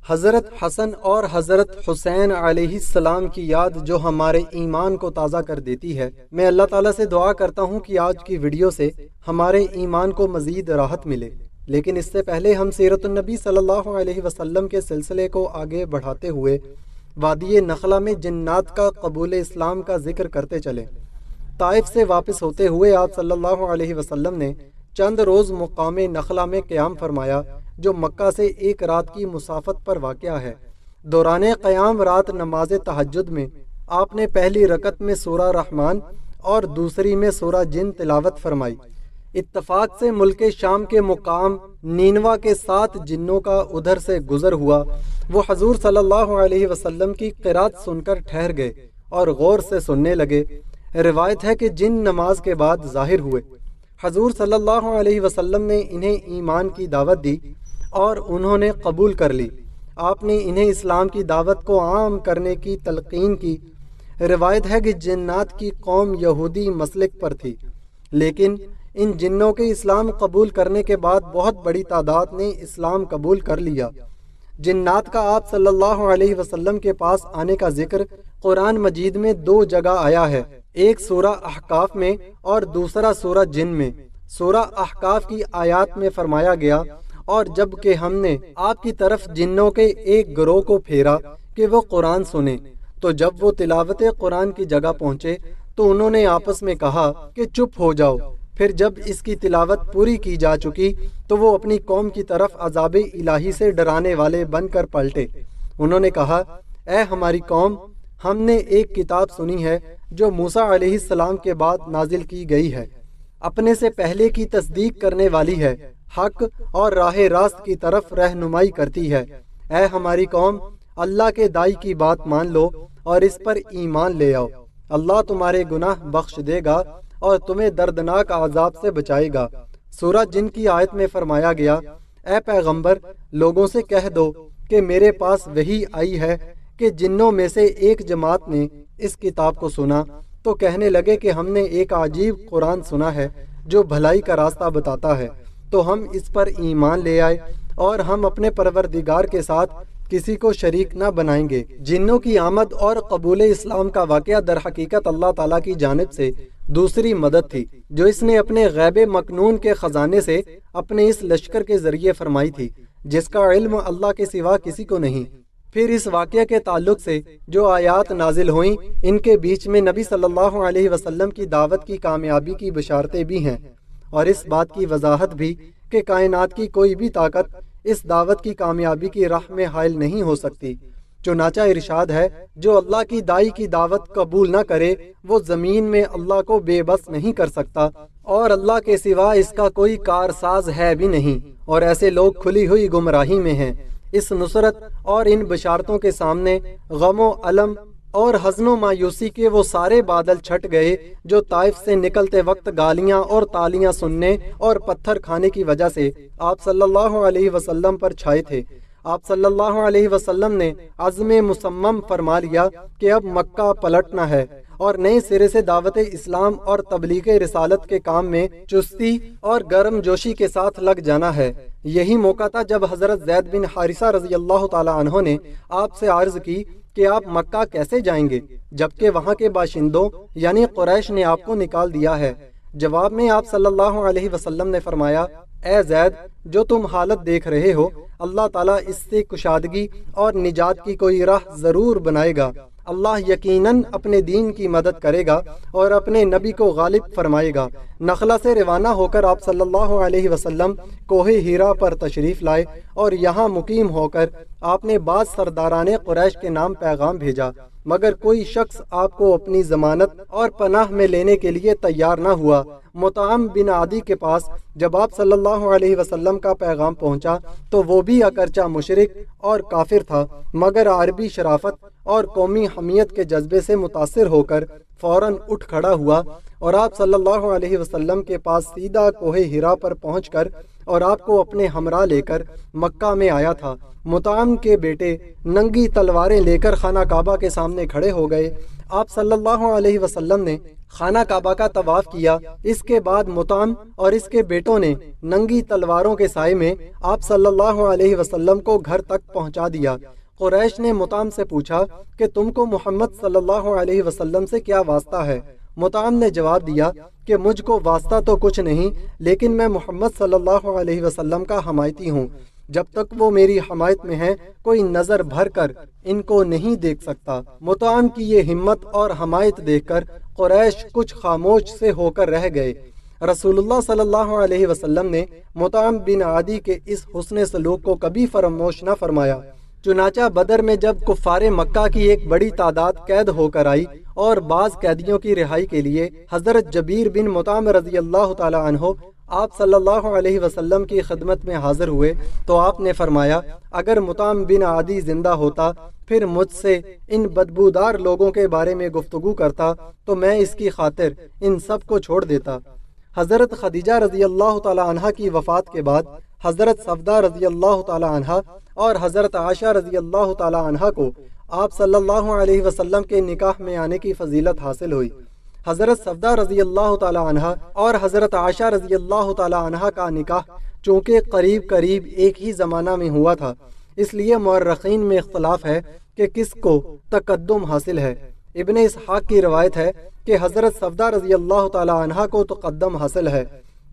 حضرت حسن اور حضرت حسین علیہ السلام کی یاد جو ہمارے ایمان کو تازہ کر دیتی ہے۔ میں اللہ تعالیٰ سے دعا کرتا ہوں کہ آج کی ویڈیو سے ہمارے ایمان کو مزید راحت ملے، لیکن اس سے پہلے ہم سیرت النبی صلی اللہ علیہ وسلم کے سلسلے کو آگے بڑھاتے ہوئے وادی نخلا میں جنات کا قبول اسلام کا ذکر کرتے چلیں۔ طائف سے واپس ہوتے ہوئے آپ صلی اللہ علیہ وسلم نے چند روز مقام نخلا میں قیام فرمایا، جو مکہ سے ایک رات کی مسافت پر واقع ہے۔ دوران قیام رات نماز تہجد میں آپ نے پہلی رکعت میں سورہ رحمان اور دوسری میں سورہ جن تلاوت فرمائی۔ اتفاق سے ملک شام کے مقام نینوا کے 7 جنوں کا ادھر سے گزر ہوا۔ وہ حضور صلی اللہ علیہ وسلم کی قرات سن کر ٹھہر گئے اور غور سے سننے لگے۔ روایت ہے کہ جن نماز کے بعد ظاہر ہوئے۔ حضور صلی اللہ علیہ وسلم نے انہیں ایمان کی دعوت دی اور انہوں نے قبول کر لی۔ آپ نے انہیں اسلام کی دعوت کو عام کرنے کی تلقین کی۔ روایت ہے کہ جنات کی قوم یہودی مسلک پر تھی، لیکن ان جنوں کے اسلام قبول کرنے کے بعد بہت بڑی تعداد نے اسلام قبول کر لیا۔ جنات کا آپ صلی اللہ علیہ وسلم کے پاس آنے کا ذکر قرآن مجید میں 2 جگہ آیا ہے، ایک سورہ احقاف میں اور دوسرا سورہ جن میں۔ سورہ احقاف کی آیات میں فرمایا گیا، اور جب کہ ہم نے آپ کی طرف جنوں کے ایک گروہ کو پھیرا کہ وہ قرآن سنیں، تو جب وہ تلاوت قرآن کی جگہ پہنچے تو انہوں نے آپس میں کہا کہ چپ ہو جاؤ۔ پھر جب اس کی تلاوت پوری کی جا چکی تو وہ اپنی قوم کی طرف عذاب الہی سے ڈرانے والے بن کر پلٹے۔ انہوں نے کہا، اے ہماری قوم، ہم نے ایک کتاب سنی ہے جو موسیٰ علیہ السلام کے بعد نازل کی گئی ہے، اپنے سے پہلے کی تصدیق کرنے والی ہے، حق اور راہ راست کی طرف رہنمائی کرتی ہے۔ اے ہماری قوم، اللہ کے دائی کی بات مان لو اور اس پر ایمان لے آؤ۔ اللہ تمہارے گناہ بخش دے گا اور تمہیں دردناک عذاب سے بچائے گا۔ سورہ جن کی آیت میں فرمایا گیا، اے پیغمبر، لوگوں سے کہہ دو کہ میرے پاس وحی آئی ہے کہ جنوں میں سے ایک جماعت نے اس کتاب کو سنا تو کہنے لگے کہ ہم نے ایک عجیب قرآن سنا ہے جو بھلائی کا راستہ بتاتا ہے، تو ہم اس پر ایمان لے آئے اور ہم اپنے پروردگار کے ساتھ کسی کو شریک نہ بنائیں گے۔ جنوں کی آمد اور قبول اسلام کا واقعہ در حقیقت اللہ تعالیٰ کی جانب سے دوسری مدد تھی جو اس نے اپنے غیب مکنون کے خزانے سے اپنے اس لشکر کے ذریعے فرمائی تھی، جس کا علم اللہ کے سوا کسی کو نہیں۔ پھر اس واقعہ کے تعلق سے جو آیات نازل ہوئیں، ان کے بیچ میں نبی صلی اللہ علیہ وسلم کی دعوت کی کامیابی کی بشارتیں بھی ہیں، اور اس بات کی وضاحت بھی کہ کائنات کی کوئی بھی طاقت اس دعوت کی کامیابی کی راہ میں حائل نہیں ہو سکتی۔ چنانچہ ارشاد ہے، جو اللہ کی دائی کی دعوت قبول نہ کرے وہ زمین میں اللہ کو بے بس نہیں کر سکتا، اور اللہ کے سوا اس کا کوئی کارساز ہے بھی نہیں، اور ایسے لوگ کھلی ہوئی گمراہی میں ہیں۔ اس نصرت اور ان بشارتوں کے سامنے غم و علم اور حزن و مایوسی کے وہ سارے بادل چھٹ گئے جو طائف سے نکلتے وقت گالیاں اور تالیاں سننے اور پتھر کھانے کی وجہ سے آپ صلی اللہ علیہ وسلم پر چھائے تھے۔ آپ صلی اللہ علیہ وسلم نے عزم مصمم فرما لیا کہ اب مکہ پلٹنا ہے اور نئے سرے سے دعوت اسلام اور تبلیغ رسالت کے کام میں چستی اور گرم جوشی کے ساتھ لگ جانا ہے۔ یہی موقع تھا جب حضرت زید بن حارثہ رضی اللہ تعالی عنہ نے آپ سے عرض کی کہ آپ مکہ کیسے جائیں گے جبکہ وہاں کے باشندوں یعنی قریش نے آپ کو نکال دیا ہے۔ جواب میں آپ صلی اللہ علیہ وسلم نے فرمایا، اے زید، جو تم حالت دیکھ رہے ہو، اللہ تعالیٰ اس سے کشادگی اور نجات کی کوئی راہ ضرور بنائے گا۔ اللہ یقیناً اپنے دین کی مدد کرے گا اور اپنے نبی کو غالب فرمائے گا۔ نخلا سے روانہ ہو کر آپ صلی اللہ علیہ وسلم کوہ ہیرا پر تشریف لائے اور یہاں مقیم ہو کر آپ نے بعض سرداران قریش کے نام پیغام بھیجا، مگر کوئی شخص آپ کو اپنی ضمانت اور پناہ میں لینے کے لیے تیار نہ ہوا۔ مطعم بن عدی کے پاس جب آپ صلی اللہ علیہ وسلم کا پیغام پہنچا تو وہ بھی اگرچہ مشرک اور کافر تھا، مگر عربی شرافت اور قومی حمیت کے جذبے سے متاثر ہو کر فوراً اٹھ کھڑا ہوا اور آپ صلی اللہ علیہ وسلم کے پاس سیدھا کوہ ہیرا پر پہنچ کر اور آپ کو اپنے ہمراہ لے کر مکہ میں آیا تھا۔ مطعم کے بیٹے ننگی تلواریں لے کر خانہ کعبہ کے سامنے کھڑے ہو گئے۔ آپ صلی اللہ علیہ وسلم نے خانہ کعبہ کا طواف کیا۔ اس کے بعد مطعم اور اس کے بیٹوں نے ننگی تلواروں کے سائے میں آپ صلی اللہ علیہ وسلم کو گھر تک پہنچا دیا۔ قریش نے مطعم سے پوچھا کہ تم کو محمد صلی اللہ علیہ وسلم سے کیا واسطہ ہے؟ مطعم نے جواب دیا کہ مجھ کو واسطہ تو کچھ نہیں، لیکن میں محمد صلی اللہ علیہ وسلم کا حمایتی ہوں۔ جب تک وہ میری حمایت میں ہیں کوئی نظر بھر کر ان کو نہیں دیکھ سکتا۔ مطعم کی یہ ہمت اور حمایت دیکھ کر قریش کچھ خاموش سے ہو کر رہ گئے۔ رسول اللہ صلی اللہ علیہ وسلم نے مطعم بن عدی کے اس حسن سلوک کو کبھی فراموش نہ فرمایا۔ چنانچہ بدر میں جب کفار مکہ کی ایک بڑی تعداد قید ہو کر آئی اور بعض قیدیوں کی رہائی کے لیے حضرت جبیر بن مطعم رضی اللہ تعالی عنہ آپ صلی اللہ علیہ وسلم کی خدمت میں حاضر ہوئے تو آپ نے فرمایا، اگر مطعم بن عدی زندہ ہوتا پھر مجھ سے ان بدبودار لوگوں کے بارے میں گفتگو کرتا تو میں اس کی خاطر ان سب کو چھوڑ دیتا۔ حضرت خدیجہ رضی اللہ تعالی عنہ کی وفات کے بعد حضرت صفدہ رضی اللہ تعالی عنہ اور حضرت عائشہ رضی اللہ تعالی عنہ کو آپ صلی اللہ علیہ وسلم کے نکاح میں آنے کی فضیلت حاصل ہوئی۔ حضرت صفدہ رضی اللہ تعالی عنہ اور حضرت عائشہ رضی اللہ تعالی عنہ کا نکاح چونکہ قریب ایک ہی زمانہ میں ہوا تھا، اس لیے مورخین میں اختلاف ہے کہ کس کو تقدم حاصل ہے۔ ابن اسحاق کی روایت ہے کہ حضرت صفدہ رضی اللہ تعالی عنہ کو تقدم حاصل ہے،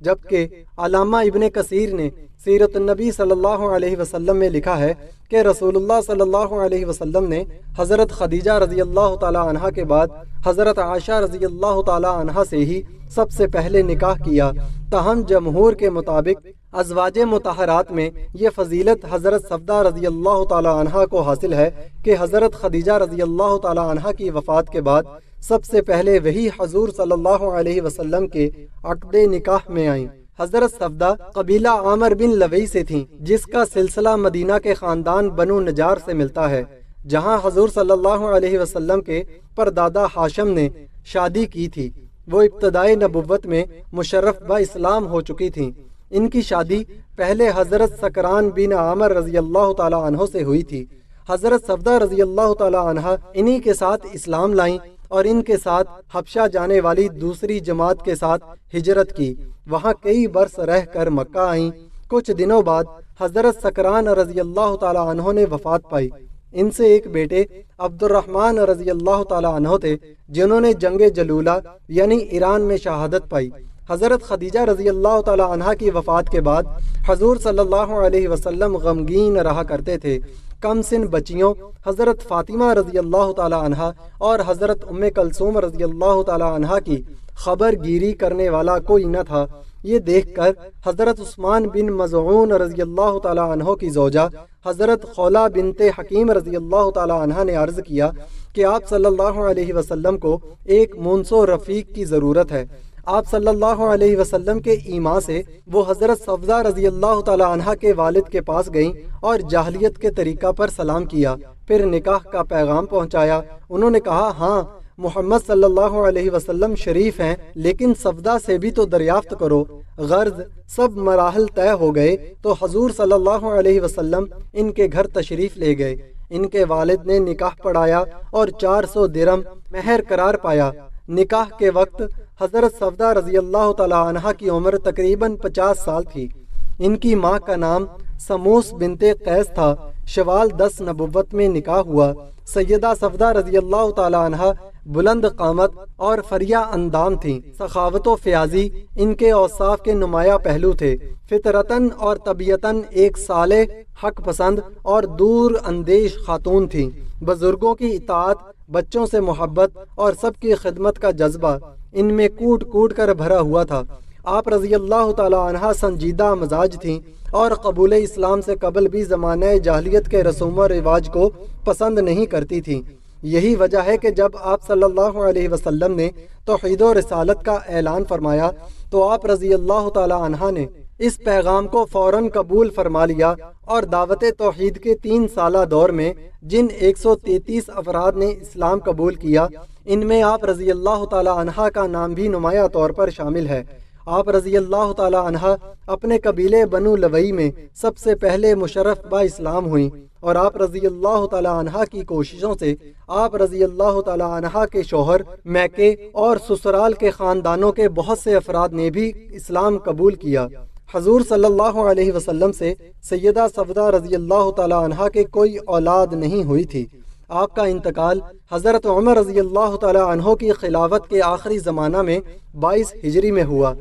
جبکہ علامہ ابن کثیر نے سیرت النبی صلی اللہ علیہ وسلم میں لکھا ہے کہ رسول اللہ صلی اللہ علیہ وسلم نے حضرت خدیجہ رضی اللہ تعالی عنہ کے بعد حضرت عائشہ رضی اللہ تعالی عنہ سے ہی سب سے پہلے نکاح کیا۔ تاہم جمہور کے مطابق ازواج مطہرات میں یہ فضیلت حضرت صفدہ رضی اللہ تعالی عنہ کو حاصل ہے کہ حضرت خدیجہ رضی اللہ تعالی عنہ کی وفات کے بعد سب سے پہلے وہی حضور صلی اللہ علیہ وسلم کے عقد نکاح میں آئیں۔ حضرت صفدہ قبیلہ عامر بن لوی سے تھیں، جس کا سلسلہ مدینہ کے خاندان بنو نجار سے ملتا ہے، جہاں حضور صلی اللہ علیہ وسلم کے پردادا ہاشم نے شادی کی تھی۔ وہ ابتدائی نبوت میں مشرف با اسلام ہو چکی تھیں۔ ان کی شادی پہلے حضرت سکران بن عامر رضی اللہ تعالی عنہ سے ہوئی تھی۔ حضرت صفدہ رضی اللہ تعالی عنہ انہی کے ساتھ اسلام لائیں اور ان کے ساتھ حبشہ جانے والی دوسری جماعت کے ساتھ ہجرت کی، وہاں کئی برس رہ کر مکہ آئیں۔ کچھ دنوں بعد حضرت سکران رضی اللہ تعالی عنہ نے وفات پائی۔ ان سے ایک بیٹے عبد الرحمن رضی اللہ تعالی عنہ تھے، جنہوں نے جنگ جلولہ یعنی ایران میں شہادت پائی۔ حضرت خدیجہ رضی اللہ تعالی عنہ کی وفات کے بعد حضور صلی اللہ علیہ وسلم غمگین رہا کرتے تھے۔ کم سن بچیوں حضرت فاطمہ رضی اللہ تعالی عنہ اور حضرت ام کلثوم رضی اللہ تعالی عنہ کی خبر گیری کرنے والا کوئی نہ تھا۔ یہ دیکھ کر حضرت عثمان بن مظعون رضی اللہ تعالی عنہ کی زوجہ حضرت خولہ بنت حکیم رضی اللہ تعالی عنہ نے عرض کیا کہ آپ صلی اللہ علیہ وسلم کو ایک مونس و رفیق کی ضرورت ہے۔ آپ صلی اللہ علیہ وسلم کے ایما سے وہ حضرت صفدہ رضی اللہ تعالی عنہ کے والد کے پاس گئیں اور جاہلیت کے طریقہ پر سلام کیا، پھر نکاح کا پیغام پہنچایا۔ انہوں نے کہا، ہاں محمد صلی اللہ علیہ وسلم شریف ہیں، لیکن صفدہ سے بھی تو دریافت کرو۔ غرض سب مراحل طے ہو گئے تو حضور صلی اللہ علیہ وسلم ان کے گھر تشریف لے گئے۔ ان کے والد نے نکاح پڑھایا اور 400 درم مہر قرار پایا۔ نکاح کے وقت حضرت صفدہ رضی اللہ تعالی عنہ کی عمر تقریباً 50 سال تھی۔ ان کی ماں کا نام سموس بنت قیس تھا۔ شوال 10 نبوت میں نکاح ہوا۔ سیدہ صفدہ رضی اللہ تعالی عنہ بلند قامت اور فریہ اندام تھیں۔ سخاوت و فیاضی ان کے اوصاف کے نمایاں پہلو تھے۔ فطرتاً اور طبیعتاً ایک صالح، حق پسند اور دور اندیش خاتون تھیں۔ بزرگوں کی اطاعت، بچوں سے محبت اور سب کی خدمت کا جذبہ ان میں کوٹ کوٹ کر بھرا ہوا تھا۔ آپ رضی اللہ تعالی عنہ سنجیدہ مزاج تھیں اور قبول اسلام سے قبل بھی زمانہ جاہلیت کے رسوم و رواج کو پسند نہیں کرتی تھیں۔ یہی وجہ ہے کہ جب آپ صلی اللہ علیہ وسلم نے توحید و رسالت کا اعلان فرمایا تو آپ رضی اللہ تعالی عنہ نے اس پیغام کو فوراً قبول فرما لیا اور دعوت توحید کے 3 سالہ دور میں جن 133 افراد نے اسلام قبول کیا، ان میں آپ رضی اللہ تعالی عنہ کا نام بھی نمایاں طور پر شامل ہے۔ آپ رضی اللہ تعالی عنہ اپنے قبیلے بنو لوئی میں سب سے پہلے مشرف با اسلام ہوئیں، اور آپ رضی اللہ تعالی عنہ کی کوششوں سے آپ رضی اللہ تعالی عنہ کے شوہر، میکے اور سسرال کے خاندانوں کے بہت سے افراد نے بھی اسلام قبول کیا۔ حضور صلی اللہ علیہ وسلم سے سیدہ سودہ رضی اللہ تعالی عنہ کے کوئی اولاد نہیں ہوئی تھی۔ آپ کا انتقال حضرت عمر رضی اللہ تعالی عنہ کی خلافت کے آخری زمانہ میں 22 ہجری میں ہوا۔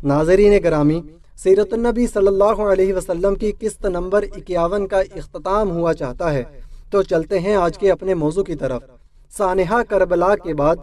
ناظرین گرامی، سیرت النبی صلی اللہ علیہ وسلم کی قسط نمبر 51 کا اختتام ہوا چاہتا ہے، تو چلتے ہیں آج کے اپنے موضوع کی طرف۔ سانحہ کربلا کے بعد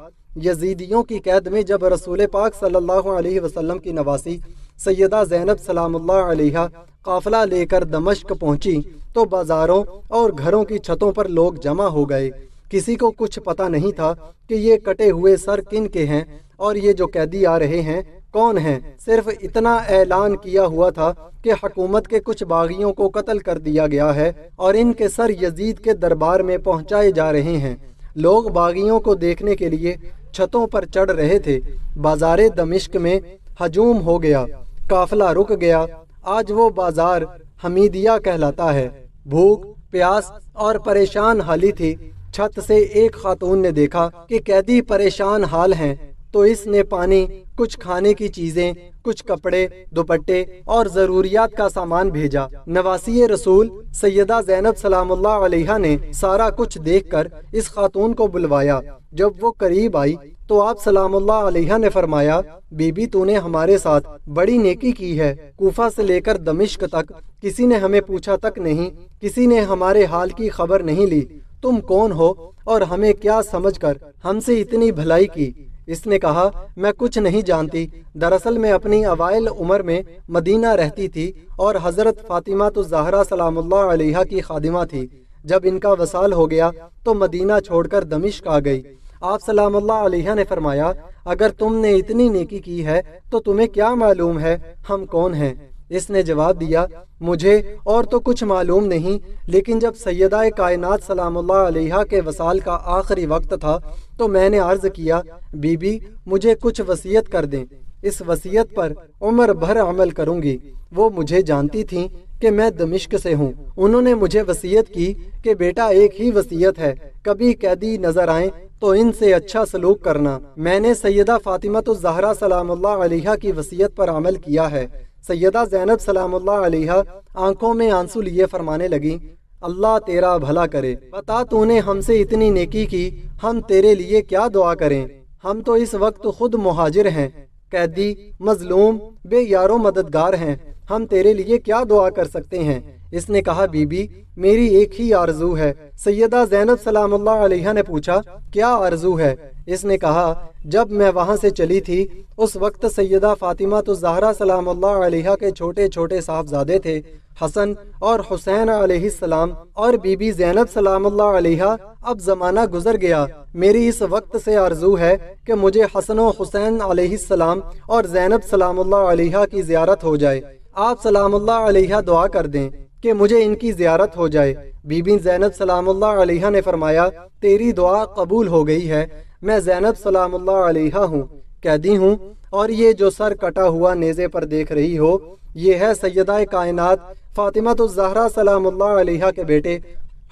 یزیدیوں کی قید میں جب رسول پاک صلی اللہ علیہ وسلم کی نواسی سیدہ زینب سلام اللہ علیہا قافلہ لے کر دمشق پہنچی تو بازاروں اور گھروں کی چھتوں پر لوگ جمع ہو گئے۔ کسی کو کچھ پتہ نہیں تھا کہ یہ کٹے ہوئے سر کن کے ہیں اور یہ جو قیدی آ رہے ہیں کون ہیں۔ صرف اتنا اعلان کیا ہوا تھا کہ حکومت کے کچھ باغیوں کو قتل کر دیا گیا ہے اور ان کے سر یزید کے دربار میں پہنچائے جا رہے ہیں۔ لوگ باغیوں کو دیکھنے کے لیے چھتوں پر چڑھ رہے تھے۔ بازار دمشق میں ہجوم ہو گیا، قافلہ رک گیا۔ آج وہ بازار حمیدیہ کہلاتا ہے۔ بھوک، پیاس اور پریشان حالی تھی۔ چھت سے ایک خاتون نے دیکھا کہ قیدی پریشان حال ہیں تو اس نے پانی، کچھ کھانے کی چیزیں، کچھ کپڑے، دوپٹے اور ضروریات کا سامان بھیجا۔ نواسی رسول سیدہ زینب سلام اللہ علیہا نے سارا کچھ دیکھ کر اس خاتون کو بلوایا۔ جب وہ قریب آئی تو آپ سلام اللہ علیہا نے فرمایا، بی بی تو نے ہمارے ساتھ بڑی نیکی کی ہے۔ کوفہ سے لے کر دمشق تک کسی نے ہمیں پوچھا تک نہیں، کسی نے ہمارے حال کی خبر نہیں لی۔ تم کون ہو اور ہمیں کیا سمجھ کر ہم سے اتنی بھلائی کی؟ اس نے کہا، میں کچھ نہیں جانتی۔ دراصل میں اپنی اوائل عمر میں مدینہ رہتی تھی اور حضرت فاطمہ الزہرا سلام اللہ علیہا کی خادمہ تھی۔ جب ان کا وصال ہو گیا تو مدینہ چھوڑ کر دمشق آ گئی۔ آپ سلام اللہ علیہ نے فرمایا، اگر تم نے اتنی نیکی کی ہے تو تمہیں کیا معلوم ہے ہم کون ہیں؟ اس نے جواب دیا، مجھے اور تو کچھ معلوم نہیں، لیکن جب سیدہ کائنات سلام اللہ علیہا کے وصال کا آخری وقت تھا تو میں نے عرض کیا، بی بی مجھے کچھ وصیت کر دیں، اس وصیت پر عمر بھر عمل کروں گی۔ وہ مجھے جانتی تھیں کہ میں دمشق سے ہوں۔ انہوں نے مجھے وصیت کی کہ بیٹا ایک ہی وصیت ہے، کبھی قیدی نظر آئیں تو ان سے اچھا سلوک کرنا۔ میں نے سیدہ فاطمہ الزہرا سلام اللہ علیہا کی وصیت پر عمل کیا ہے۔ سیدہ زینب سلام اللہ علیہا آنکھوں میں آنسو لیے فرمانے لگیں، اللہ تیرا بھلا کرے، بتا تو نے ہم سے اتنی نیکی کی، ہم تیرے لیے کیا دعا کریں؟ ہم تو اس وقت خود مہاجر ہیں، قیدی، مظلوم، بے یارو مددگار ہیں، ہم تیرے لیے کیا دعا کر سکتے ہیں؟ اس نے کہا، بی بی میری ایک ہی آرزو ہے۔ سیدہ زینب سلام اللہ علیہا نے پوچھا، کیا آرزو ہے؟ اس نے کہا، جب میں وہاں سے چلی تھی اس وقت سیدہ فاطمہ الزہرا سلام اللہ علیہا کے چھوٹے چھوٹے صاحبزادے تھے، حسن اور حسین علیہ السلام اور بی بی زینب سلام اللہ علیہا۔ اب زمانہ گزر گیا، میری اس وقت سے آرزو ہے کہ مجھے حسن و حسین علیہ السلام اور زینب سلام اللہ علیہا کی زیارت ہو جائے۔ آپ سلام اللہ علیہا دعا کر دیں کہ مجھے ان کی زیارت ہو جائے۔ بی بی زینب سلام اللہ علیہا نے فرمایا، تیری دعا قبول ہو گئی ہے۔ میں زینب سلام اللہ علیہا ہوں، قیدی ہوں، اور یہ جو سر کٹا ہوا نیزے پر دیکھ رہی ہو یہ ہے سیدہ کائنات فاطمہ الزہرا سلام اللہ علیہا کے بیٹے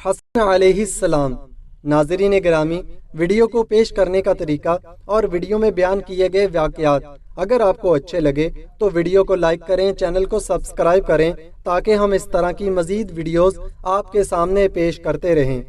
حسن علیہ السلام۔ ناظرین گرامی، ویڈیو کو پیش کرنے کا طریقہ اور ویڈیو میں بیان کیے گئے واقعات اگر آپ کو اچھے لگے تو ویڈیو کو لائک کریں، چینل کو سبسکرائب کریں تاکہ ہم اس طرح کی مزید ویڈیوز آپ کے سامنے پیش کرتے رہیں۔